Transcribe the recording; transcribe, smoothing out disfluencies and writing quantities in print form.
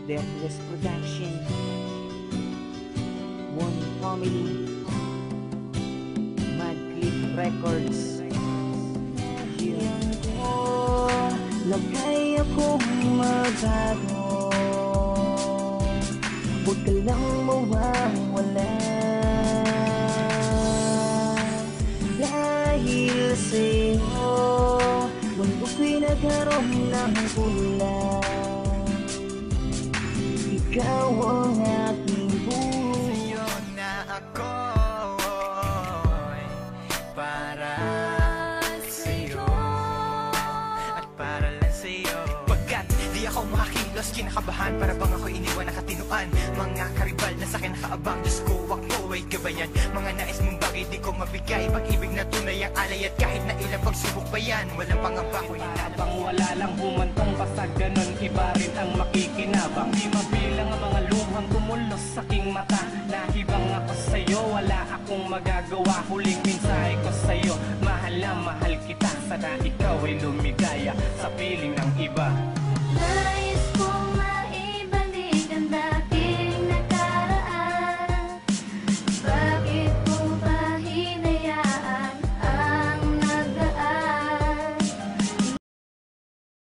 Deathless Production, One Family, Mad Clip Records. Yan ko, lagay akong magbago, huwag ka lang mawawala. Dahil sa'yo, mundo pinagkaroon ng kulang. Ikaw ang aking buhay. Sa'yo na ako'y para sa'yo at para lang sa'yo. Pagkat di ako makakilos, kinakabahan, para bang ako iniwan nakatinuan. Mga karibal na sa'kin nakaabang, Diyos ko wag mo ay gabayan. Mga nais mong bagay di ko mabigay, pag-ibig na tunay ang alay. At kahit na ilang pagsubok pa yan, walang pangamba ko inabang. Wala lang humantong, basta ganon iba rin ang makikinabang. Di mabilang ang mga luhang tumulos sa aking mata. Nahibang ako sa'yo, wala akong magagawa. Huling mensahe ko sa'yo, mahal na mahal kita. Sana ikaw ay lumigaya sa piling ng iba.